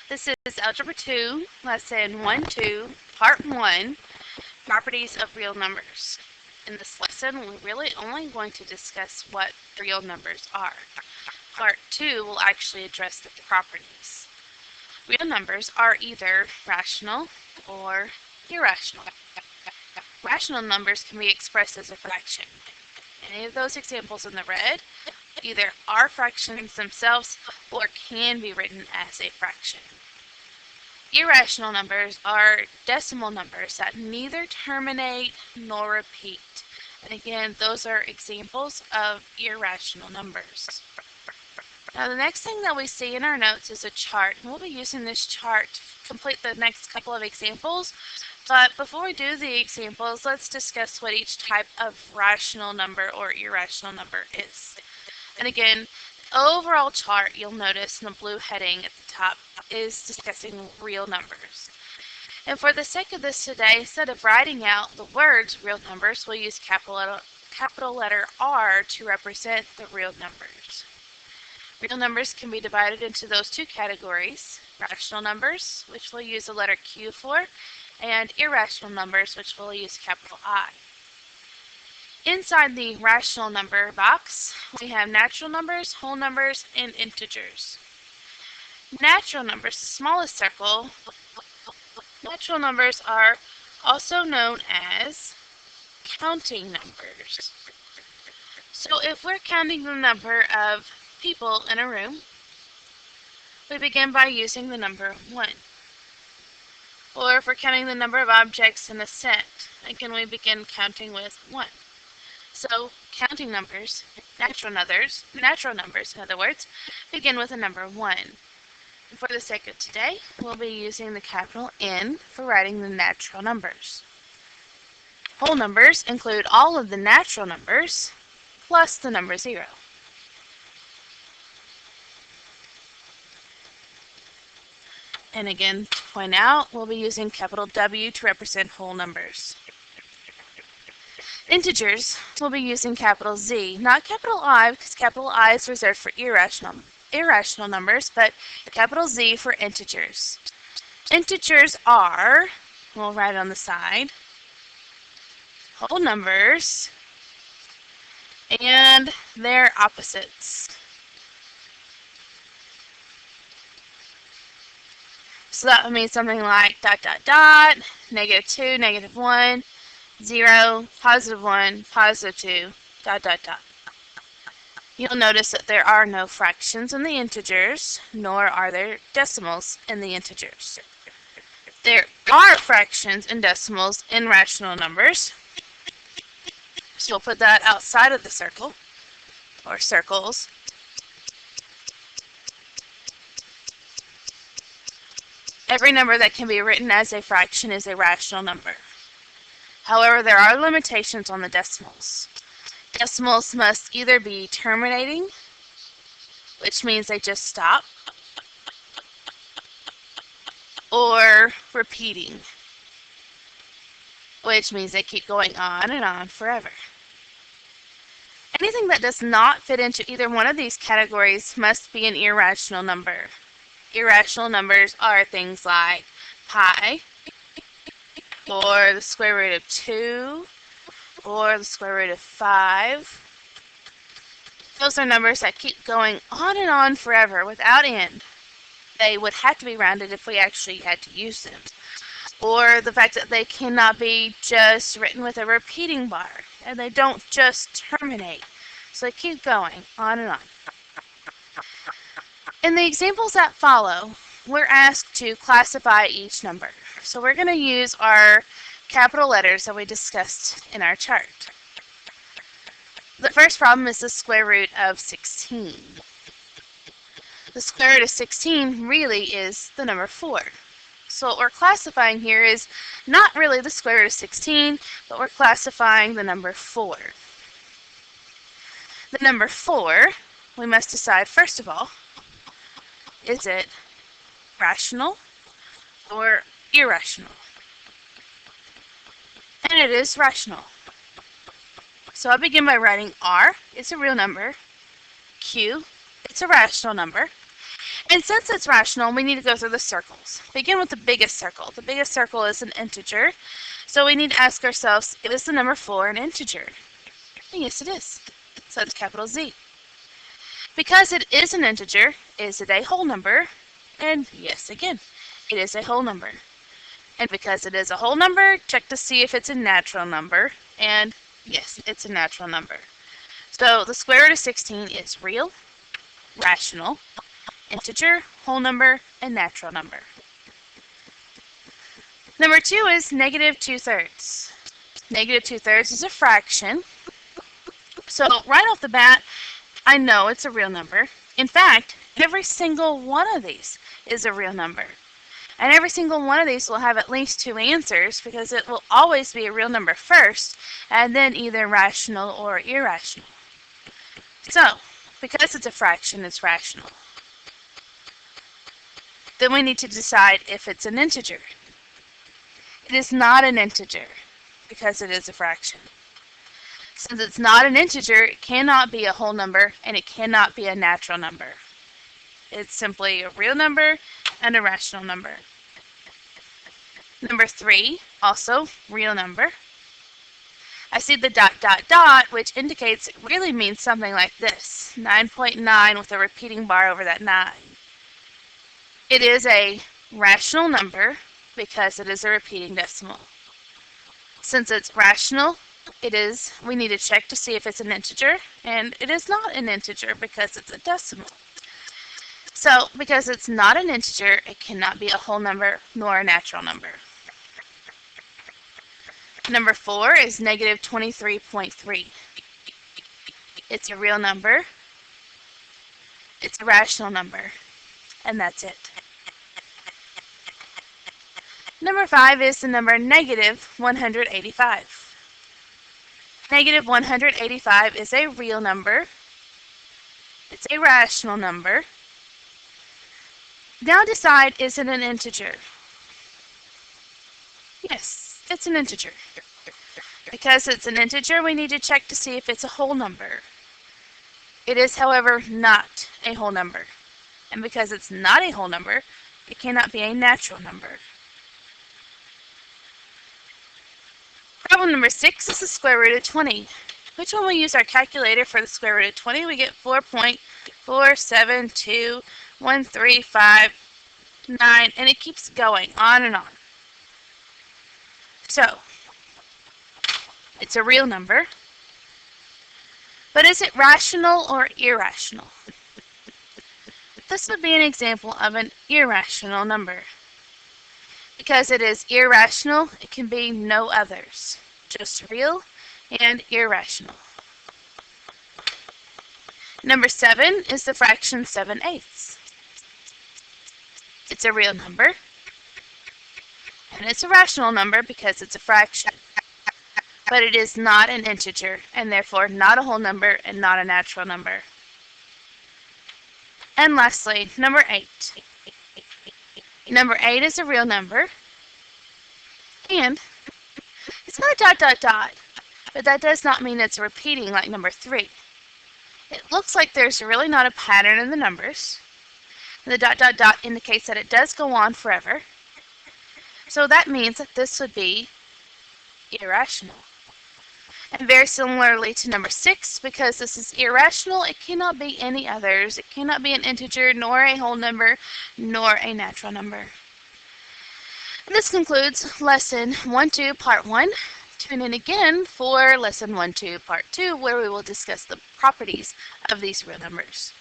This is Algebra 2, Lesson 1-2, Part 1, Properties of Real Numbers. In this lesson, we're really only going to discuss what real numbers are. Part 2 will actually address the properties. Real numbers are either rational or irrational. Rational numbers can be expressed as a fraction. Any of those examples in the red either are fractions themselves or can be written as a fraction. Irrational numbers are decimal numbers that neither terminate nor repeat. And again, those are examples of irrational numbers. Now, the next thing that we see in our notes is a chart. We'll be using this chart to complete the next couple of examples. But before we do the examples, let's discuss what each type of rational number or irrational number is. And again, the overall chart you'll notice in the blue heading at the top is discussing real numbers. And for the sake of this today, instead of writing out the words real numbers, we'll use capital letter R to represent the real numbers. Real numbers can be divided into those two categories: rational numbers, which we'll use the letter Q for, and irrational numbers, which we'll use capital I. Inside the rational number box, we have natural numbers, whole numbers, and integers. Natural numbers, the smallest circle. Natural numbers are also known as counting numbers. So if we're counting the number of people in a room, we begin by using the number 1. Or if we're counting the number of objects in a set, again we begin counting with 1. So counting numbers, natural numbers in other words, begin with the number 1. And for the sake of today, we'll be using the capital N for writing the natural numbers. Whole numbers include all of the natural numbers plus the number 0. And again, to point out, we'll be using capital W to represent whole numbers. Integers, we'll be using capital Z, not capital I, because capital I is reserved for irrational numbers, but capital Z for integers. Integers are, we'll write on the side, whole numbers and their opposites. So that would mean something like ... -2, -1, 0, +1, +2, ... You'll notice that there are no fractions in the integers, nor are there decimals in the integers. There are fractions and decimals in rational numbers, so we'll put that outside of the circle, or circles. Every number that can be written as a fraction is a rational number. However, there are limitations on the decimals. Decimals must either be terminating, which means they just stop, or repeating, which means they keep going on and on forever. Anything that does not fit into either one of these categories must be an irrational number. Irrational numbers are things like pi, or the square root of 2, or the square root of 5. Those are numbers that keep going on and on forever without end. They would have to be rounded if we actually had to use them. Or the fact that they cannot be just written with a repeating bar, and they don't just terminate. So they keep going on and on. In the examples that follow, we're asked to classify each number. So we're going to use our capital letters that we discussed in our chart. The first problem is the square root of 16. The square root of 16 really is the number 4. So what we're classifying here is not really the square root of 16, but we're classifying the number 4. The number 4, we must decide first of all, is it rational or irrational? And it is rational. So I'll begin by writing R, it's a real number. Q, it's a rational number. And since it's rational, we need to go through the circles. Begin with the biggest circle. The biggest circle is an integer. So we need to ask ourselves, is the number 4 an integer? And yes, it is. So it's capital Z. Because it is an integer, is it a whole number? And yes, again, it is a whole number. And because it is a whole number, check to see if it's a natural number. And yes, it's a natural number. So the square root of 16 is real, rational, integer, whole number, and natural number. Number 2 is negative 2/3. Negative 2/3 is a fraction. So right off the bat, I know it's a real number. In fact, every single one of these is a real number. And every single one of these will have at least 2 answers because it will always be a real number first and then either rational or irrational. So, because it's a fraction, it's rational. Then we need to decide if it's an integer. It is not an integer because it is a fraction. Since it's not an integer, it cannot be a whole number and it cannot be a natural number. It's simply a real number and a rational number. Number 3, also real number. I see the ... which indicates it really means something like this. 9.9 with a repeating bar over that 9. It is a rational number because it is a repeating decimal. Since it's rational, we need to check to see if it's an integer, and it is not an integer because it's a decimal. So, because it's not an integer, it cannot be a whole number nor a natural number. Number 4 is negative 23.3. It's a real number, it's a rational number, and that's it. Number 5 is the number negative 185. Negative 185 is a real number, it's a rational number. Now decide, is it an integer? Yes, it's an integer. Because it's an integer, we need to check to see if it's a whole number. It is, however, not a whole number. And because it's not a whole number, it cannot be a natural number. Problem number 6 is the square root of 20. Which when we use our calculator for the square root of 20, we get 4.472135.9, and it keeps going on and on. So, it's a real number, but is it rational or irrational? This would be an example of an irrational number. Because it is irrational, it can be no others, just real and irrational. Number 7 is the fraction 7/8. It's a real number, and it's a rational number because it's a fraction. But it is not an integer, and therefore not a whole number and not a natural number. And lastly, number 8. Number 8 is a real number, and it's got a ... but that does not mean it's repeating like number 3. It looks like there's really not a pattern in the numbers. The ... indicates that it does go on forever. So that means that this would be irrational. And very similarly to number 6, because this is irrational, it cannot be any others. It cannot be an integer, nor a whole number, nor a natural number. And this concludes Lesson 1-2, Part 1. Tune in again for Lesson 1-2, Part 2, where we will discuss the properties of these real numbers.